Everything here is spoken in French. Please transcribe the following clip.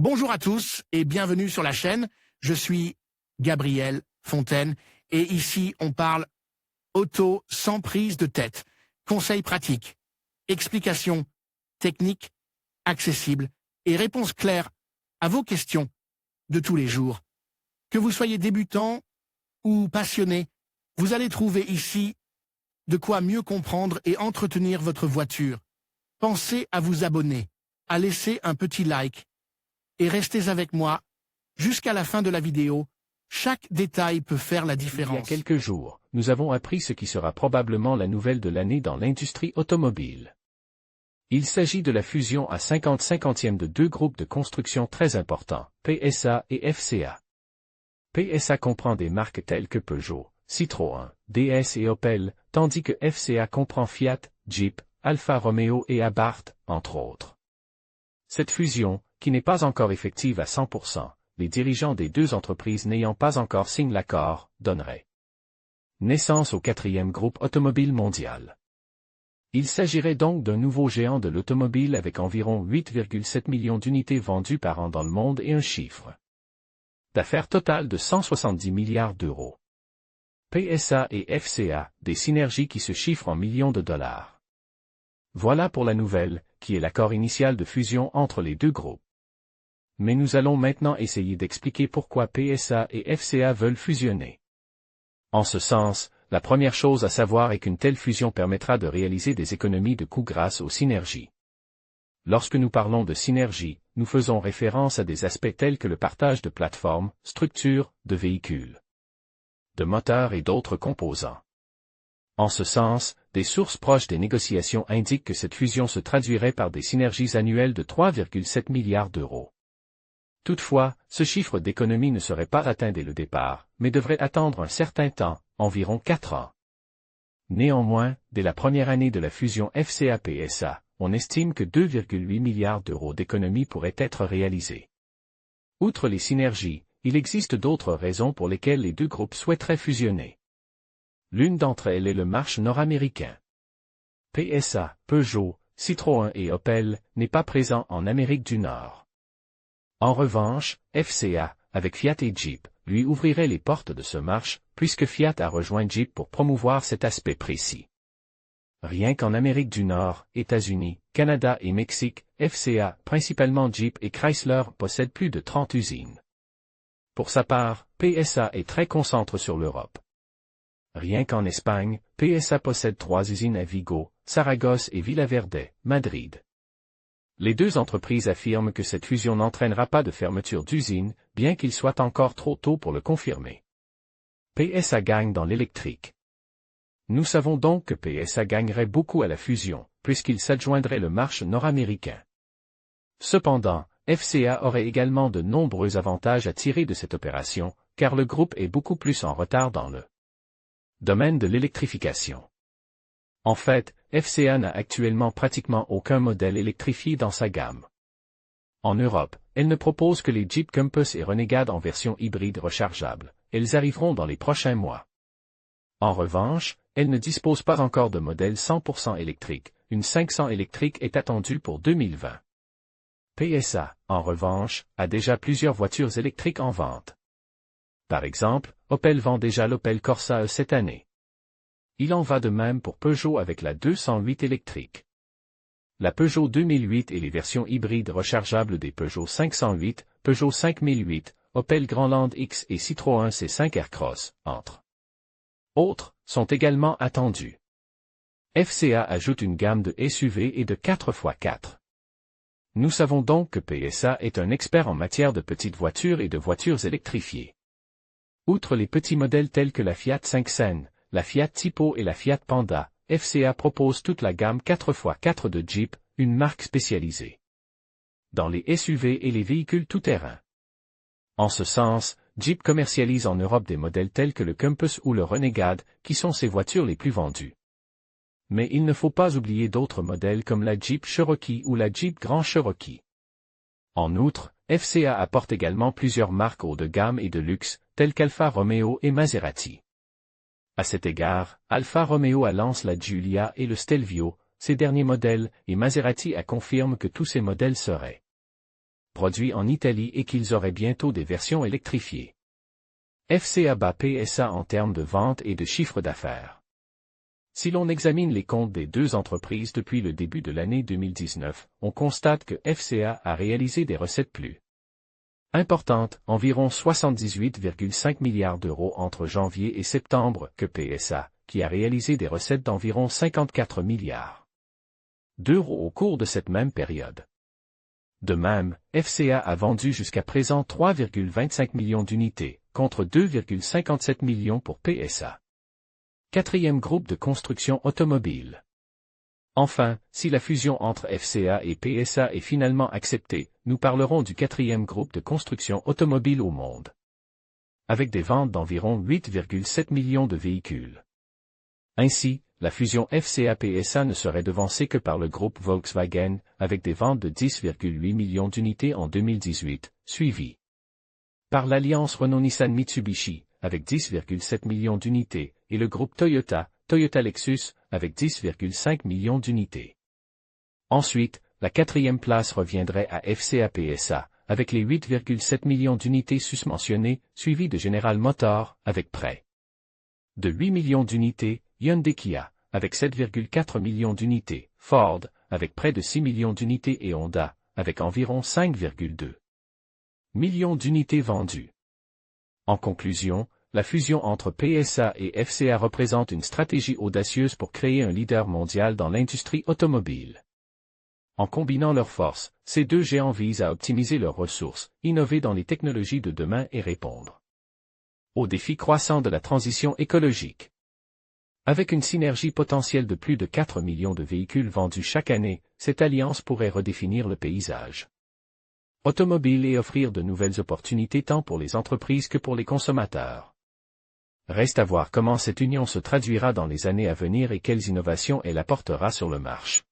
Bonjour à tous et bienvenue sur la chaîne. Je suis Gabriel Fontaine et ici on parle auto sans prise de tête. Conseils pratiques, explications techniques, accessibles et réponses claires à vos questions de tous les jours. Que vous soyez débutant ou passionné, vous allez trouver ici de quoi mieux comprendre et entretenir votre voiture. Pensez à vous abonner, à laisser un petit like et restez avec moi jusqu'à la fin de la vidéo. Chaque détail peut faire la différence. Il y a quelques jours, nous avons appris ce qui sera probablement la nouvelle de l'année dans l'industrie automobile. Il s'agit de la fusion à 50/50e de deux groupes de construction très importants, PSA et FCA. PSA comprend des marques telles que Peugeot, Citroën, DS et Opel, tandis que FCA comprend Fiat, Jeep, Alfa Romeo et Abarth, entre autres. Cette fusion, qui n'est pas encore effective à 100%, les dirigeants des deux entreprises n'ayant pas encore signé l'accord, donnerait naissance au quatrième groupe automobile mondial. Il s'agirait donc d'un nouveau géant de l'automobile avec environ 8,7 millions d'unités vendues par an dans le monde et un chiffre d'affaires total de 170 milliards d'euros. PSA et FCA, des synergies qui se chiffrent en millions de dollars. Voilà pour la nouvelle, qui est l'accord initial de fusion entre les deux groupes. Mais nous allons maintenant essayer d'expliquer pourquoi PSA et FCA veulent fusionner. En ce sens, la première chose à savoir est qu'une telle fusion permettra de réaliser des économies de coûts grâce aux synergies. Lorsque nous parlons de synergie, nous faisons référence à des aspects tels que le partage de plateformes, structures, de véhicules, de moteurs et d'autres composants. En ce sens, des sources proches des négociations indiquent que cette fusion se traduirait par des synergies annuelles de 3,7 milliards d'euros. Toutefois, ce chiffre d'économie ne serait pas atteint dès le départ, mais devrait attendre un certain temps, environ 4 ans. Néanmoins, dès la première année de la fusion FCA-PSA, on estime que 2,8 milliards d'euros d'économies pourraient être réalisés. Outre les synergies, il existe d'autres raisons pour lesquelles les deux groupes souhaiteraient fusionner. L'une d'entre elles est le marché nord-américain. PSA, Peugeot, Citroën et Opel n'est pas présent en Amérique du Nord. En revanche, FCA, avec Fiat et Jeep, lui ouvrirait les portes de ce marché, puisque Fiat a rejoint Jeep pour promouvoir cet aspect précis. Rien qu'en Amérique du Nord, États-Unis, Canada et Mexique, FCA, principalement Jeep et Chrysler, possède plus de 30 usines. Pour sa part, PSA est très concentré sur l'Europe. Rien qu'en Espagne, PSA possède 3 usines à Vigo, Saragosse et Villaverde, Madrid. Les deux entreprises affirment que cette fusion n'entraînera pas de fermeture d'usines, bien qu'il soit encore trop tôt pour le confirmer. PSA gagne dans l'électrique. Nous savons donc que PSA gagnerait beaucoup à la fusion, puisqu'il s'adjoindrait le marché nord-américain. Cependant, FCA aurait également de nombreux avantages à tirer de cette opération, car le groupe est beaucoup plus en retard dans le domaine de l'électrification. En fait, FCA n'a actuellement pratiquement aucun modèle électrifié dans sa gamme. En Europe, elle ne propose que les Jeep Compass et Renegade en version hybride rechargeable. Elles arriveront dans les prochains mois. En revanche, elle ne dispose pas encore de modèle 100% électrique. Une 500 électrique est attendue pour 2020. PSA, en revanche, a déjà plusieurs voitures électriques en vente. Par exemple, Opel vend déjà l'Opel Corsa E cette année. Il en va de même pour Peugeot avec la 208 électrique. La Peugeot 2008 et les versions hybrides rechargeables des Peugeot 508, Peugeot 5008, Opel Grandland X et Citroën C5 Aircross, entre autres, sont également attendus. FCA ajoute une gamme de SUV et de 4x4. Nous savons donc que PSA est un expert en matière de petites voitures et de voitures électrifiées. Outre les petits modèles tels que la Fiat 500, la Fiat Tipo et la Fiat Panda, FCA propose toute la gamme 4x4 de Jeep, une marque spécialisée dans les SUV et les véhicules tout-terrain. En ce sens, Jeep commercialise en Europe des modèles tels que le Compass ou le Renegade, qui sont ses voitures les plus vendues. Mais il ne faut pas oublier d'autres modèles comme la Jeep Cherokee ou la Jeep Grand Cherokee. En outre, FCA apporte également plusieurs marques haut de gamme et de luxe, telles qu'Alfa Romeo et Maserati. À cet égard, Alfa Romeo lance la Giulia et le Stelvio, ces derniers modèles, et Maserati confirme que tous ces modèles seraient produits en Italie et qu'ils auraient bientôt des versions électrifiées. FCA bat PSA en termes de vente et de chiffre d'affaires. Si l'on examine les comptes des deux entreprises depuis le début de l'année 2019, on constate que FCA a réalisé des recettes plus importantes, environ 78,5 milliards d'euros entre janvier et septembre, que PSA, qui a réalisé des recettes d'environ 54 milliards d'euros au cours de cette même période. De même, FCA a vendu jusqu'à présent 3,25 millions d'unités, contre 2,57 millions pour PSA. Quatrième groupe de construction automobile. Enfin, si la fusion entre FCA et PSA est finalement acceptée, nous parlerons du quatrième groupe de construction automobile au monde, avec des ventes d'environ 8,7 millions de véhicules. Ainsi, la fusion FCA-PSA ne serait devancée que par le groupe Volkswagen, avec des ventes de 10,8 millions d'unités en 2018, suivi par l'alliance Renault-Nissan-Mitsubishi, avec 10,7 millions d'unités, et le groupe Toyota, Toyota-Lexus, avec 10,5 millions d'unités. Ensuite, la quatrième place reviendrait à FCA-PSA, avec les 8,7 millions d'unités susmentionnées, suivi de General Motors, avec près de 8 millions d'unités, Hyundai-Kia, avec 7,4 millions d'unités, Ford, avec près de 6 millions d'unités et Honda, avec environ 5,2 millions d'unités vendues. En conclusion, la fusion entre PSA et FCA représente une stratégie audacieuse pour créer un leader mondial dans l'industrie automobile. En combinant leurs forces, ces deux géants visent à optimiser leurs ressources, innover dans les technologies de demain et répondre aux défis croissants de la transition écologique. Avec une synergie potentielle de plus de 4 millions de véhicules vendus chaque année, cette alliance pourrait redéfinir le paysage automobile et offrir de nouvelles opportunités tant pour les entreprises que pour les consommateurs. Reste à voir comment cette union se traduira dans les années à venir et quelles innovations elle apportera sur le marché.